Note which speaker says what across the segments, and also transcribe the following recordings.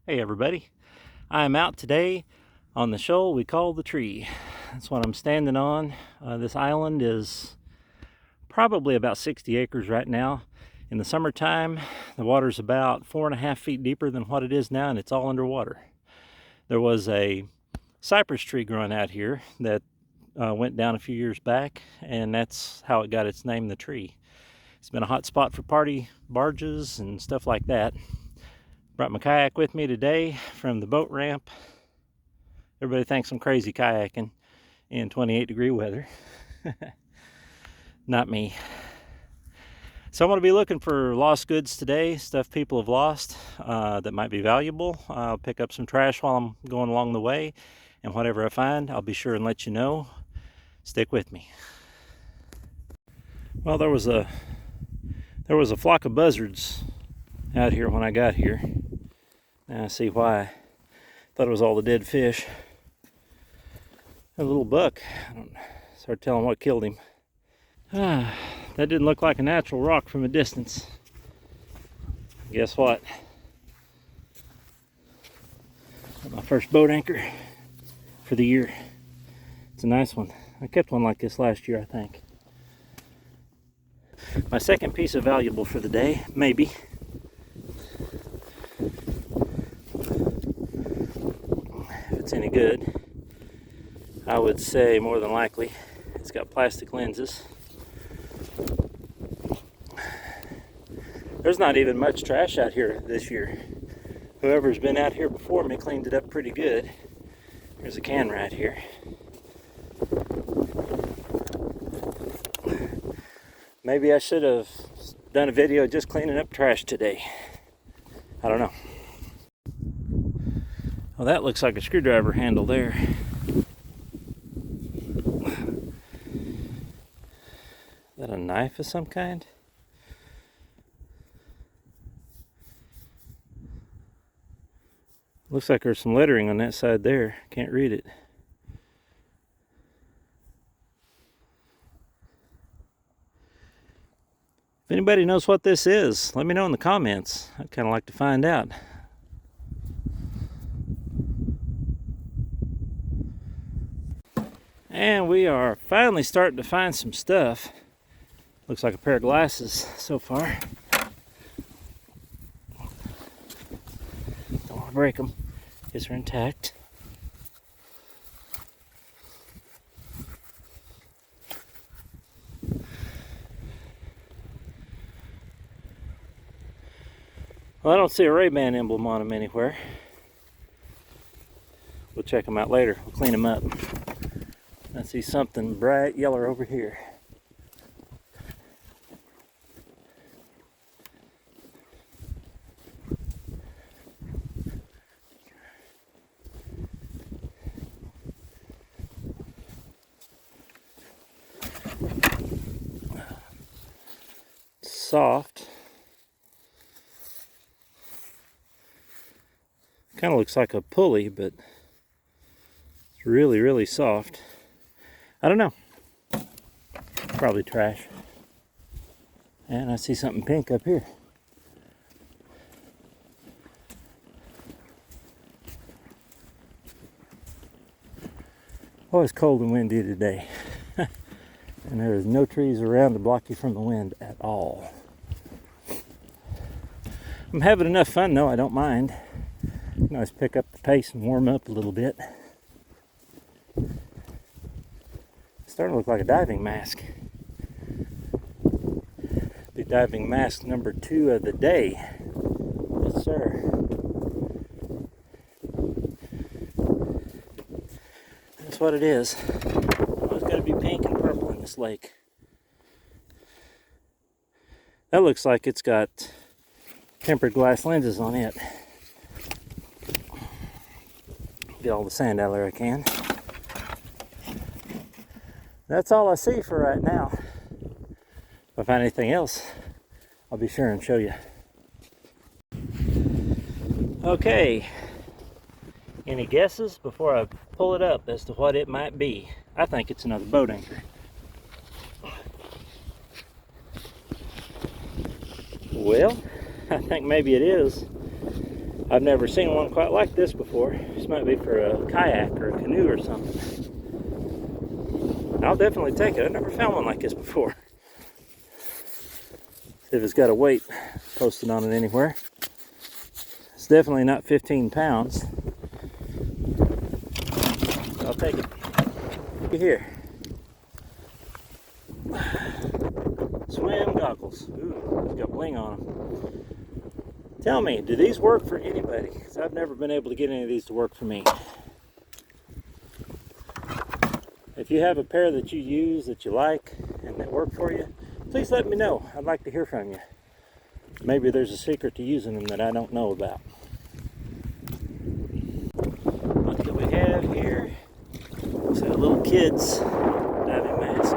Speaker 1: Hey everybody, I'm out today on the shoal we call the tree. That's what I'm standing on. This island is probably about 60 acres right now. In the summertime, the water's about 4.5 feet deeper than what it is now, and it's all underwater. There was a cypress tree growing out here that went down a few years back, and that's how it got its name, the tree. It's been a hot spot for party barges and stuff like that. Brought my kayak with me today from the boat ramp. Everybody thinks I'm crazy kayaking in 28-degree weather. Not me. So I'm going to be looking for lost goods today, stuff people have lost that might be valuable. I'll pick up some trash while I'm going along the way, and whatever I find, I'll be sure and let you know. Stick with me. Well, there was a flock of buzzards out here when I got here. Now I see why. Thought it was all the dead fish. A little buck. It's hard telling what killed him. That didn't look like a natural rock from a distance. Guess what? Got my first boat anchor for the year. It's a nice one. I kept one like this last year, I think. My second piece of valuable for the day, maybe. If it's any good, I would say more than likely it's got plastic lenses. There's not even much trash out here this year. Whoever's been out here before me cleaned it up pretty good. There's a can right here. Maybe I should have done a video just cleaning up trash today. I don't know. Well, that looks like a screwdriver handle there. Is that a knife of some kind? Looks like there's some lettering on that side there. Can't read it. If anybody knows what this is, let me know in the comments. I'd kind of like to find out. And we are finally starting to find some stuff. Looks like a pair of glasses so far. Don't want to break them. Guess they're intact. Well, I don't see a Ray-Ban emblem on them anywhere. We'll check them out later. We'll clean them up. I see something bright yellow over here. Soft. Kind of looks like a pulley, but it's really, really soft. I don't know. Probably trash. And I see something pink up here. Oh, it's cold and windy today. And there is no trees around to block you from the wind at all. I'm having enough fun though, I don't mind. You can always pick up the pace and warm up a little bit. It's starting to look like a diving mask. Be diving mask number 2 of the day. Yes, sir. That's what it is. It's got to be pink and purple in this lake. That looks like it's got tempered glass lenses on it. Get all the sand out of there I can. That's all I see for right now. If I find anything else, I'll be sure and show you. Okay. Any guesses before I pull it up as to what it might be? I think it's another boat anchor. Well, I think maybe it is. I've never seen one quite like this before. This might be for a kayak or a canoe or something. I'll definitely take it. I've never found one like this before. See if it's got a weight posted on it anywhere. It's definitely not 15 pounds. I'll take it. Look at here. Swim goggles. Ooh, it's got bling on them. Tell me, do these work for anybody? Because I've never been able to get any of these to work for me. If you have a pair that you use that you like and that work for you, please let me know. I'd like to hear from you. Maybe there's a secret to using them that I don't know about. What do we have here? Looks like a little kid's diving mask.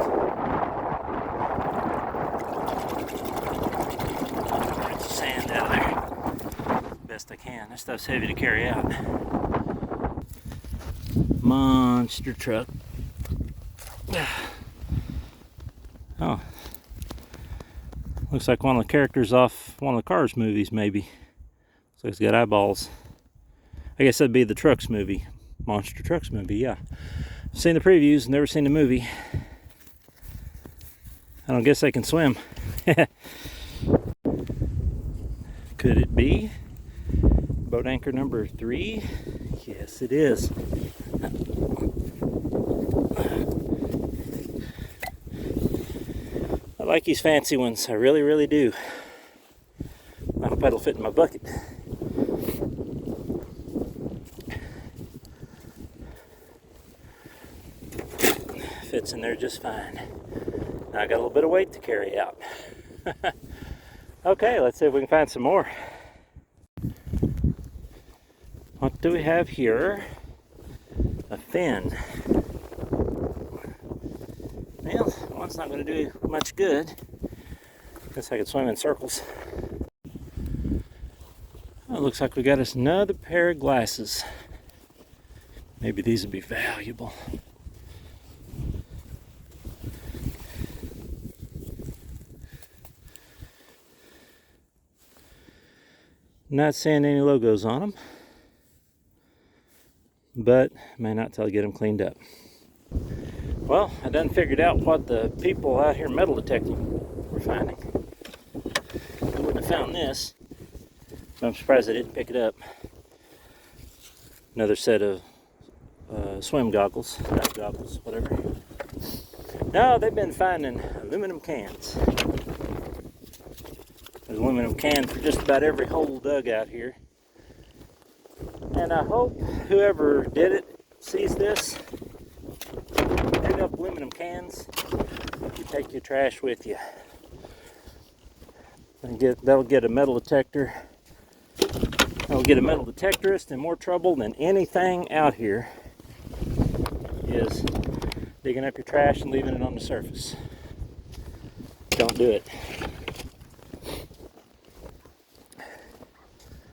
Speaker 1: Get some sand out of there. Best I can. This stuff's heavy to carry out. Monster truck. Oh. Looks like one of the characters off one of the Cars movies, maybe. Looks like it's got eyeballs. I guess that'd be the Trucks movie. Monster Trucks movie, yeah. I've seen the previews, never seen the movie. I don't guess they can swim. Could it be boat anchor number 3? Yes, it is. I like these fancy ones. I really, really do. I hope that'll fit in my bucket. Fits in there just fine. Now I got a little bit of weight to carry out. Okay, let's see if we can find some more. What do we have here? A fin. Well, one's not going to do much good. Guess I could swim in circles. Oh, it looks like we got us another pair of glasses. Maybe these would be valuable. Not seeing any logos on them, but may not till I get them cleaned up. Well, I done figured out what the people out here metal detecting were finding. I wouldn't have found this, but I'm surprised I didn't pick it up. Another set of swim goggles, dive goggles, whatever. No, they've been finding aluminum cans. There's aluminum cans for just about every hole dug out here. And I hope whoever did it sees this. Pick up aluminum cans. You take your trash with you. And that'll get a metal detector. That'll get a metal detectorist in more trouble than anything out here is digging up your trash and leaving it on the surface. Don't do it.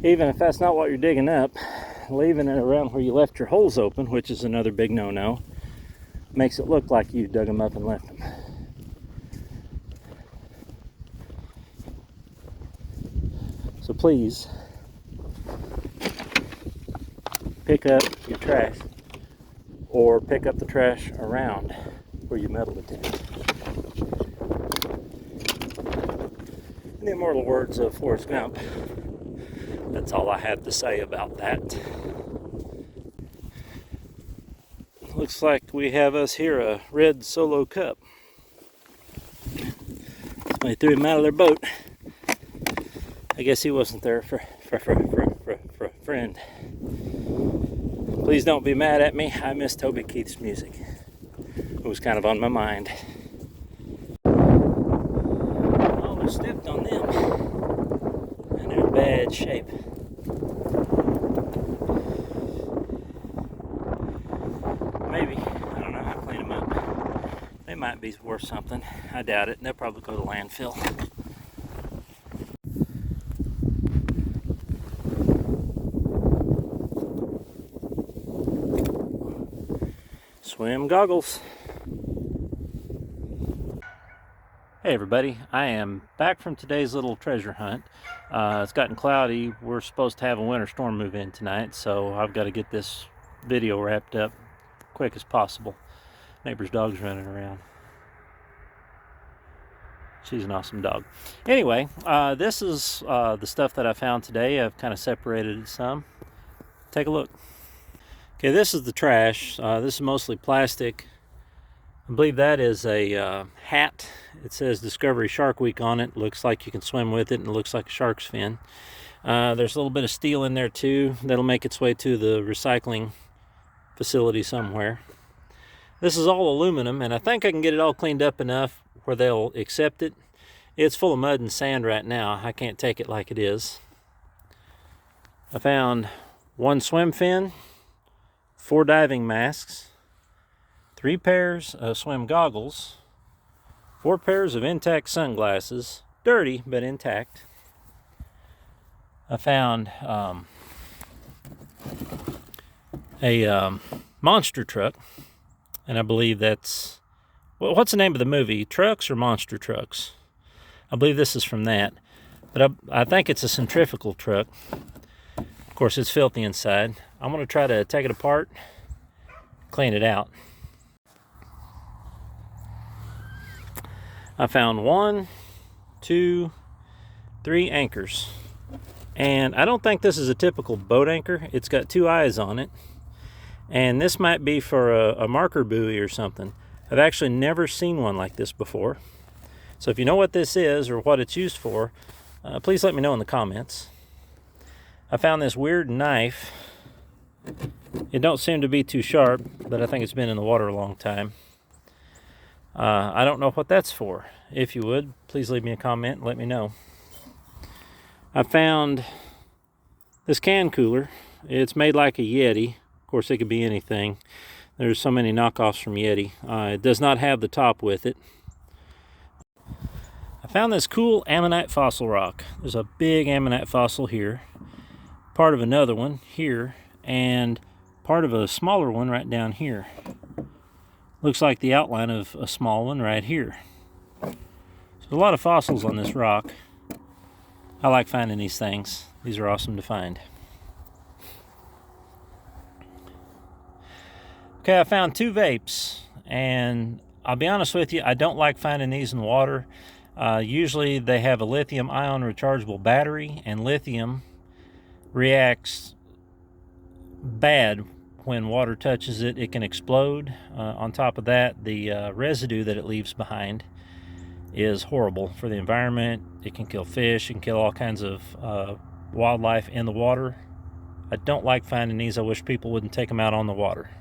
Speaker 1: Even if that's not what you're digging up, leaving it around where you left your holes open, which is another big no-no, makes it look like you dug them up and left them. So please, pick up your trash, or pick up the trash around where you metal detect. In the immortal words of Forrest Gump, that's all I have to say about that. Looks like we have us here a red Solo cup. Somebody threw him out of their boat. I guess he wasn't there for a friend. Please don't be mad at me. I miss Toby Keith's music. It was kind of on my mind. Oh, we stepped on them. And they're in bad shape. Maybe, I don't know how to clean them up. They might be worth something. I doubt it. They'll probably go to landfill. Swim goggles. Hey everybody, I am back from today's little treasure hunt. It's gotten cloudy. We're supposed to have a winter storm move in tonight, so I've got to get this video wrapped up quick as possible. Neighbor's dog's running around. She's an awesome dog. Anyway, this is the stuff that I found today. I've kind of separated it some. Take a look. Okay, this is the trash. This is mostly plastic. I believe that is a hat. It says Discovery Shark Week on it. Looks like you can swim with it, and it looks like a shark's fin. There's a little bit of steel in there too. That'll make its way to the recycling facility somewhere. This is all aluminum, and I think I can get it all cleaned up enough where they'll accept it. It's full of mud and sand right now. I can't take it like it is. I found one swim fin, 4 diving masks, 3 pairs of swim goggles, 4 pairs of intact sunglasses, dirty but intact. I found a monster truck, and I believe that's, well, what's the name of the movie? Trucks or Monster Trucks? I believe this is from that, but I think it's a centrifugal truck. Of course, it's filthy inside. I'm going to try to take it apart, clean it out. I found 1, 2, 3 anchors. And I don't think this is a typical boat anchor. It's got 2 eyes on it. And this might be for a marker buoy or something. I've actually never seen one like this before. So if you know what this is or what it's used for, please let me know in the comments. I found this weird knife. It don't seem to be too sharp, but I think it's been in the water a long time. I don't know what that's for. If you would, please leave me a comment and let me know. I found this can cooler. It's made like a Yeti. Of course, it could be anything. There's so many knockoffs from Yeti. It does not have the top with it. I found this cool ammonite fossil rock. There's a big ammonite fossil here, part of another one here, and part of a smaller one right down here. Looks like the outline of a small one right here. So there's a lot of fossils on this rock. I like finding these things. These are awesome to find. Okay, I found 2 vapes, and I'll be honest with you, I don't like finding these in water. Usually they have a lithium-ion rechargeable battery, and lithium reacts bad when water touches it. It can explode. On top of that, the residue that it leaves behind is horrible for the environment. It can kill fish, it can kill all kinds of wildlife in the water. I don't like finding these. I wish people wouldn't take them out on the water.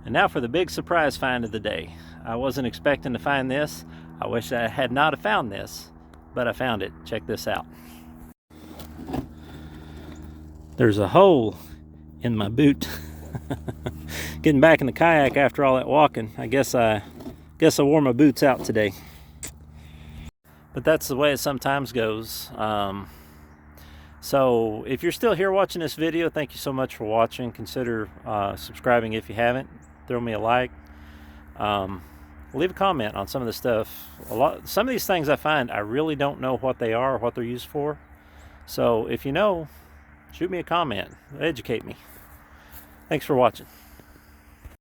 Speaker 1: And now for the big surprise find of the day. I wasn't expecting to find this. I wish I had not have found this, but I found it. Check this out. There's a hole in my boot. Getting back in the kayak after all that walking. I guess I wore my boots out today. But that's the way it sometimes goes. So if you're still here watching this video, thank you so much for watching. Consider subscribing if you haven't. Throw me a like. Leave a comment on some of the stuff. Some of these things I find, I really don't know what they are or what they're used for. So if you know, shoot me a comment. Educate me. Thanks for watching.